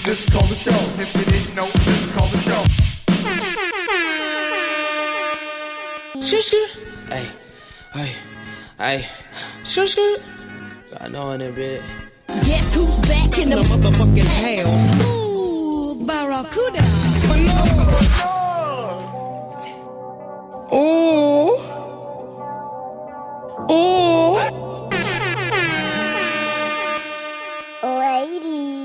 This is called the show. If you didn't know, this is called the show. Hey, hey, hey, scoot. I know in a bit. Guess who's back in the motherfucking hell? Ooh, Barracuda. Ooh. Ooh. Ladies.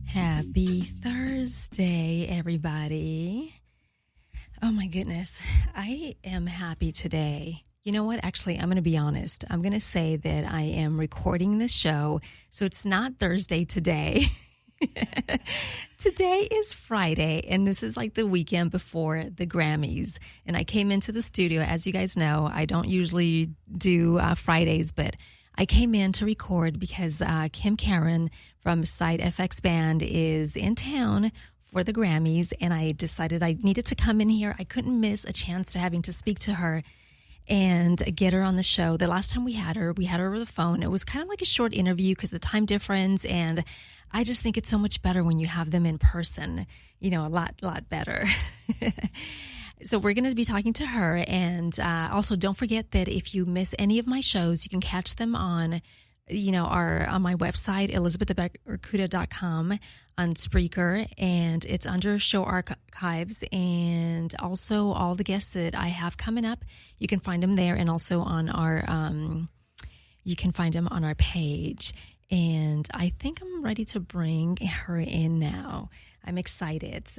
Happy Thursday, everybody. Oh my goodness. I am happy today. You know what? Actually, I'm going to be honest. I'm going to say that I am recording this show, so it's not Thursday today. Today is Friday, and this is like the weekend before the Grammys. And I came into the studio. As you guys know, I don't usually do Fridays, but I came in to record because Kim Karen from SideFX Band is in town for the Grammys, and I decided I needed to come in here. I couldn't miss a chance to having to speak to her and get her on the show. The last time we had her over the phone. It was kind of like a short interview because of the time difference, and I just think it's so much better when you have them in person, you know, a lot better. So we're going to be talking to her, and also don't forget that if you miss any of my shows, you can catch them on, you know, on my website, elizabethbarracuda.com, on Spreaker, and it's under show archives, and also all the guests that I have coming up, you can find them there, and also on our, you can find them on our page. And I think I'm ready to bring her in now. I'm excited.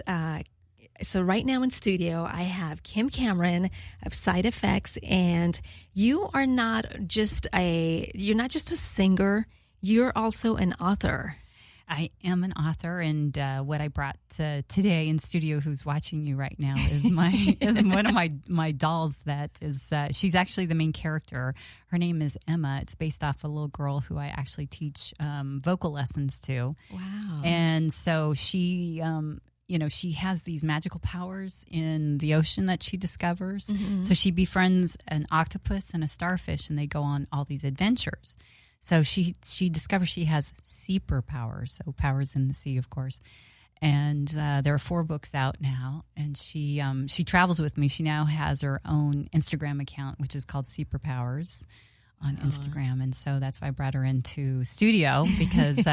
So right now in studio, I have Kim Cameron of SideFX, and you're not just a singer, you're also an author. I am an author, and what I brought today in studio, who's watching you right now, is one of my dolls. That is, she's actually the main character. Her name is Emma. It's based off a little girl who I actually teach vocal lessons to. Wow! And so she, she has these magical powers in the ocean that she discovers. Mm-hmm. So she befriends an octopus and a starfish, and they go on all these adventures. So she discovers she has super powers, so powers in the sea, of course. And there are 4 books out now, and she travels with me. She now has her own Instagram account, which is called Superpowers on Instagram, and so that's why I brought her into studio, because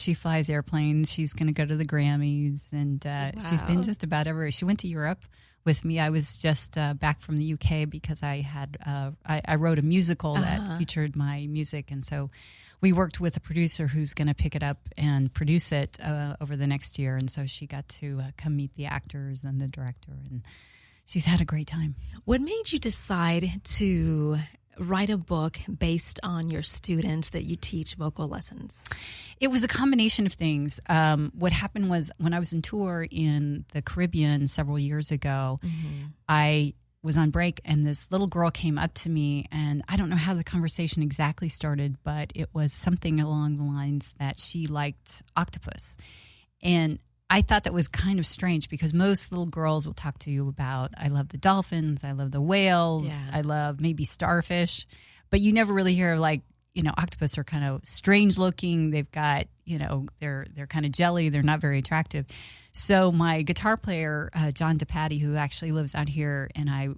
she flies airplanes. She's going to go to the Grammys, and she's been just about everywhere. She went to Europe with me. I was just back from the UK because I had I wrote a musical that featured my music, and so we worked with a producer who's going to pick it up and produce it over the next year. And so she got to come meet the actors and the director, and she's had a great time. What made you decide to write a book based on your students that you teach vocal lessons? It was a combination of things. What happened was, when I was on tour in the Caribbean several years ago, mm-hmm. I was on break, and this little girl came up to me, and I don't know how the conversation exactly started, but it was something along the lines that she liked octopus. And I thought that was kind of strange, because most little girls will talk to you about, I love the dolphins, I love the whales, I love maybe starfish, but you never really hear, like, octopus are kind of strange looking. They've got, they're kind of jelly. They're not very attractive. So my guitar player, John DePatty, who actually lives out here, and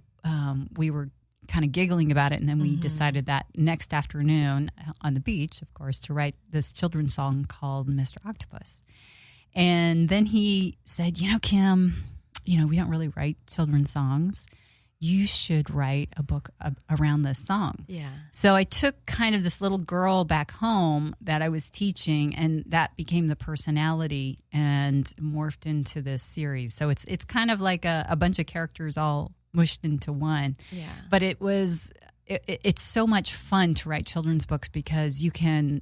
we were kind of giggling about it. And then we mm-hmm. decided that next afternoon on the beach, of course, to write this children's song called Mr. Octopus. And then he said, Kim, we don't really write children's songs. You should write a book around this song. Yeah. So I took kind of this little girl back home that I was teaching, and that became the personality and morphed into this series. So it's kind of like a bunch of characters all mushed into one. Yeah. But it's so much fun to write children's books, because you can,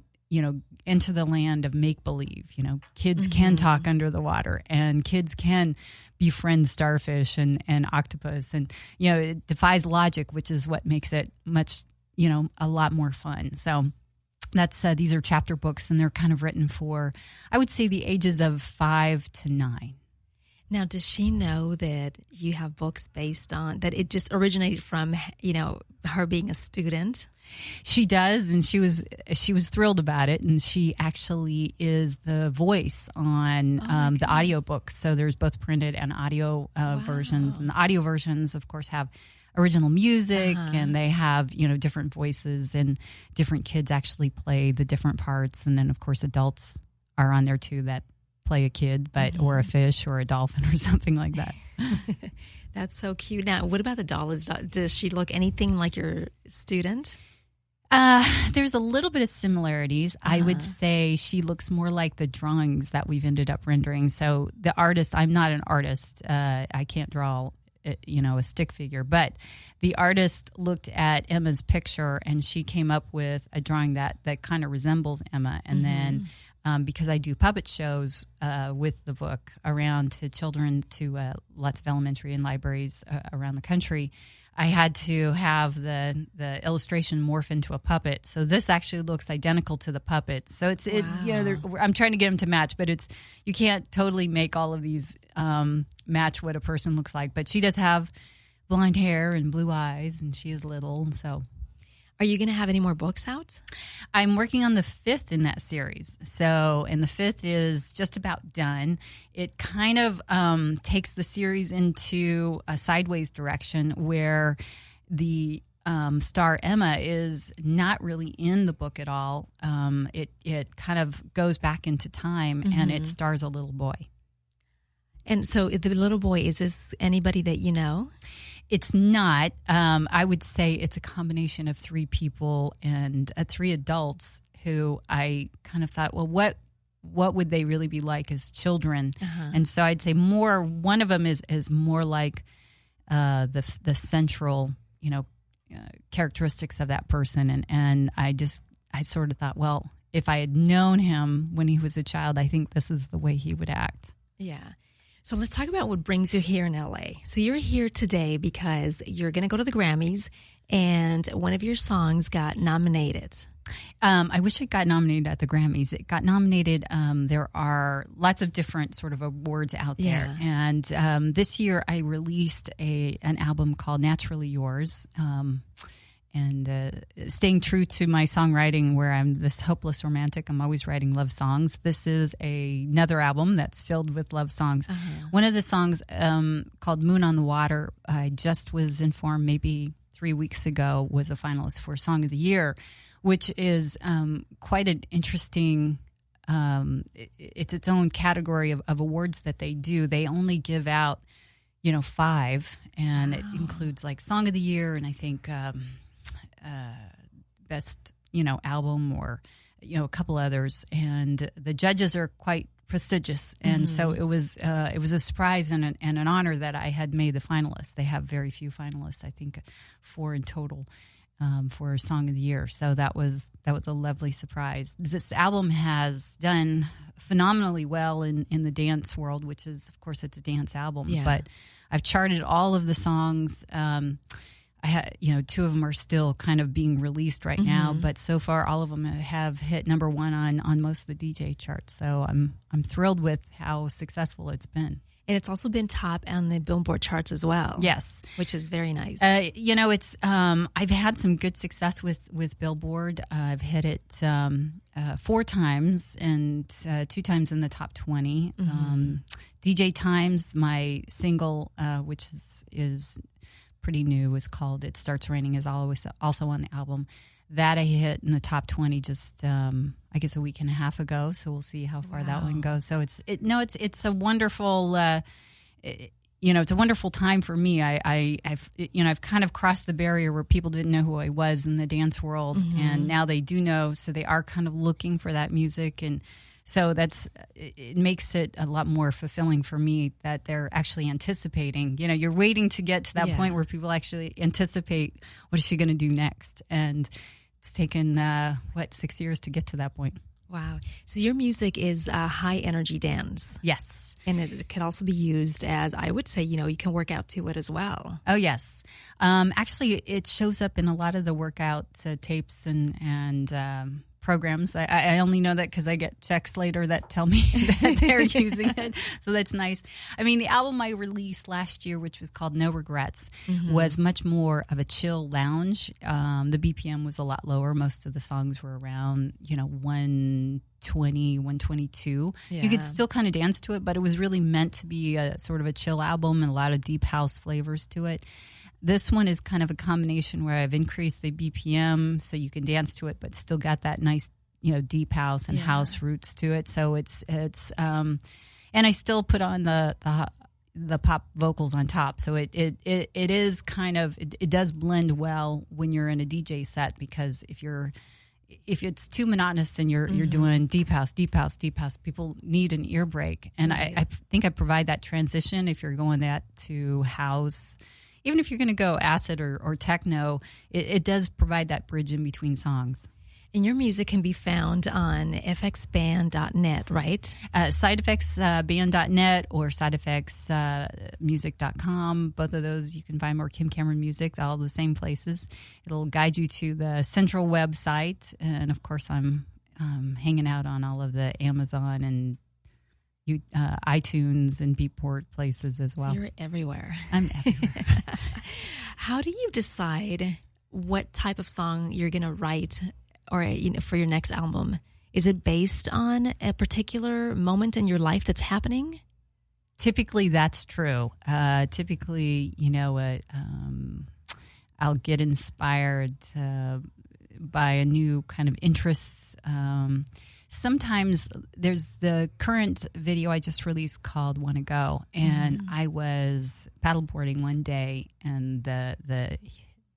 enter the land of make-believe. Kids mm-hmm. can talk under the water, and kids can befriend starfish and octopus, and it defies logic, which is what makes it much, a lot more fun. So that's these are chapter books, and they're kind of written for, I would say, the ages of 5 to 9. Now, does she know that you have books based on that? It just originated from her being a student. She does, and she was thrilled about it. And she actually is the voice on the audiobooks. So there's both printed and audio versions. And the audio versions, of course, have original music, and they have different voices, and different kids actually play the different parts. And then, of course, adults are on there too that play a kid, or a fish or a dolphin or something like that. That's so cute. Now, what about the doll? Does she look anything like your student? There's a little bit of similarities. I would say she looks more like the drawings that we've ended up rendering. So the artist, I'm not an artist. I can't draw, a stick figure. But the artist looked at Emma's picture, and she came up with a drawing that kind of resembles Emma. And then because I do puppet shows with the book around to children, to lots of elementary and libraries around the country, I had to have the illustration morph into a puppet. So this actually looks identical to the puppet. So I'm trying to get them to match, but you can't totally make all of these match what a person looks like. But she does have blonde hair and blue eyes, and she is little. So, are you going to have any more books out? I'm working on the 5th in that series. So, and the 5th is just about done. It kind of takes the series into a sideways direction where the star Emma is not really in the book at all. It kind of goes back into time, and it stars a little boy. And so the little boy, is this anybody that you know? It's not. I would say it's a combination of 3 people and 3 adults who I kind of thought, well, what would they really be like as children? And so I'd say one of them is more like the central, characteristics of that person. And I sort of thought, well, if I had known him when he was a child, I think this is the way he would act. Yeah. So let's talk about what brings you here in LA. So you're here today because you're going to go to the Grammys, and one of your songs got nominated. I wish it got nominated at the Grammys. It got nominated. There are lots of different sort of awards out there. And this year I released an album called Naturally Yours. And staying true to my songwriting, where I'm this hopeless romantic. I'm always writing love songs. This is another album that's filled with love songs. One of the songs called Moon on the Water, I just was informed maybe 3 weeks ago, was a finalist for Song of the Year, which is quite an interesting, it's its own category of awards that they do. They only give out, 5, and it includes like Song of the Year, and I think best, album, or, a couple others. And the judges are quite prestigious. And so it was a surprise and an honor that I had made the finalists. They have very few finalists, I think 4 in total, for Song of the Year. So that was a lovely surprise. This album has done phenomenally well in the dance world, which is, of course, it's a dance album. Yeah. But I've charted all of the songs. I had, 2 of them are still kind of being released right now, but so far all of them have hit number 1 on most of the DJ charts. So I'm thrilled with how successful it's been. And it's also been top on the Billboard charts as well. Yes, which is very nice. It's I've had some good success with Billboard. I've hit it 4 times and 2 times in the top 20. DJ Times, my single, which is pretty new, is called "It Starts Raining," is always also on the album. That I hit in the top 20 just I guess a week and a half ago. So we'll see how far that one goes. So it's a wonderful it's a wonderful time for me. I've kind of crossed the barrier where people didn't know who I was in the dance world, and now they do know. So they are kind of looking for that music, and so it makes it a lot more fulfilling for me that they're actually anticipating. You're waiting to get to that point where people actually anticipate, what is she going to do next? And it's taken, 6 years to get to that point. Wow. So your music is high energy dance. Yes. And it can also be used as, I would say, you can work out to it as well. Oh, yes. Actually, it shows up in a lot of the workout tapes and programs. I only know that because I get checks later that tell me that they're using it. So that's nice. I mean, the album I released last year, which was called No Regrets, was much more of a chill lounge. The BPM was a lot lower. Most of the songs were around, 120, 122. Yeah. You could still kind of dance to it, but it was really meant to be a sort of a chill album and a lot of deep house flavors to it. This one is kind of a combination where I've increased the BPM so you can dance to it, but still got that nice, deep house and house roots to it. So it's and I still put on the pop vocals on top. So it is kind of, it does blend well when you're in a DJ set, because if it's too monotonous, then you're doing deep house. People need an ear break. And I think I provide that transition if you're going that to house. Even if you're going to go acid or techno, it does provide that bridge in between songs. And your music can be found on fxband.net, right? SideFXband.net or SideFXmusic.com. Both of those you can find more Kim Cameron music, all the same places. It'll guide you to the central website. And, of course, I'm hanging out on all of the Amazon and iTunes and Beatport places as well. So you're everywhere. I'm everywhere. How do you decide what type of song you're going to write or for your next album? Is it based on a particular moment in your life that's happening? Typically, that's true. I'll get inspired by a new kind of interests. Sometimes there's the current video I just released called "Wanna Go," and I was paddleboarding one day, and the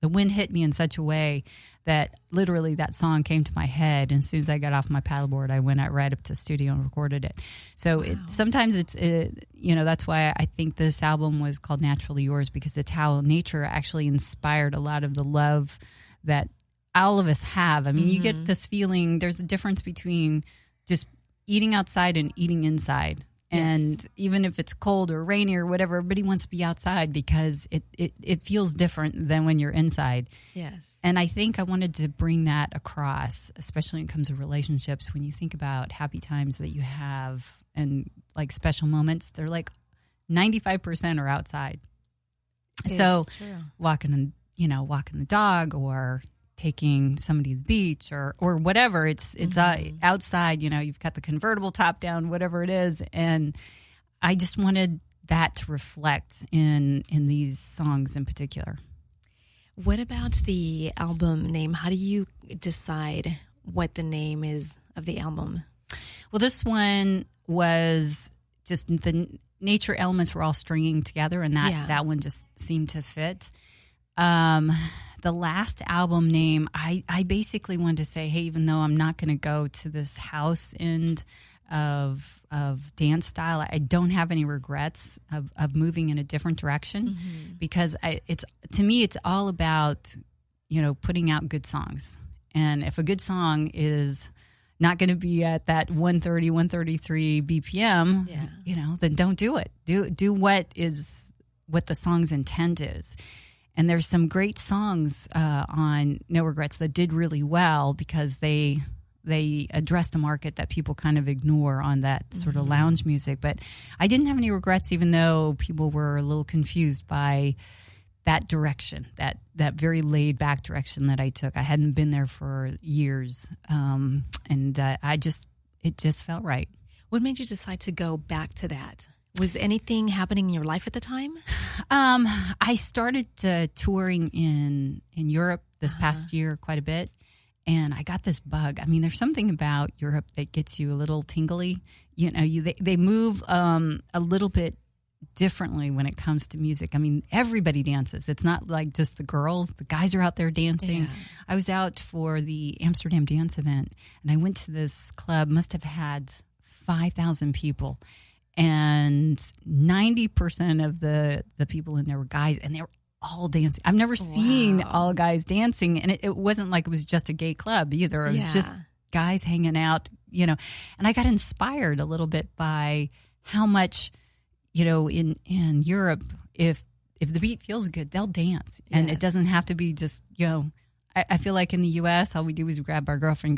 wind hit me in such a way that literally that song came to my head. And as soon as I got off my paddleboard, I went out right up to the studio and recorded it. So sometimes that's why I think this album was called Naturally Yours, because it's how nature actually inspired a lot of the love that all of us have. I mean, you get this feeling, there's a difference between just eating outside and eating inside. And even if it's cold or rainy or whatever, everybody wants to be outside because it feels different than when you're inside. Yes. And I think I wanted to bring that across, especially when it comes to relationships. When you think about happy times that you have and like special moments, they're like 95% are outside. So walking the dog or taking somebody to the beach or whatever, it's outside, you've got the convertible top down, whatever it is. And I just wanted that to reflect in these songs in particular. What about the album name? How do you decide what the name is of the album? Well, this one was just the nature elements were all stringing together, and that one just seemed to fit. The last album name, I basically wanted to say, hey, even though I'm not going to go to this house end of dance style, I don't have any regrets of moving in a different direction, because to me it's all about putting out good songs. And if a good song is not going to be at that 130, 133 BPM, then don't do it. Do what the song's intent is. And there's some great songs on No Regrets that did really well because they addressed a market that people kind of ignore on that sort of lounge music. But I didn't have any regrets, even though people were a little confused by that direction, that very laid back direction that I took. I hadn't been there for years, and it just felt right. What made you decide to go back to that? Was anything happening in your life at the time? I started touring in Europe this past year quite a bit, and I got this bug. I mean, there's something about Europe that gets you a little tingly. They move a little bit differently when it comes to music. I mean, everybody dances. It's not like just the girls. The guys are out there dancing. Yeah. I was out for the Amsterdam dance event, and I went to this club, must have had 5,000 people. And 90% of the people in there were guys, and they were all dancing. I've never seen all guys dancing, and it wasn't like it was just a gay club either. It was just guys hanging out, And I got inspired a little bit by how much, in Europe, if the beat feels good, they'll dance, and it doesn't have to be just, I feel like in the U.S., all we do is grab our girlfriend,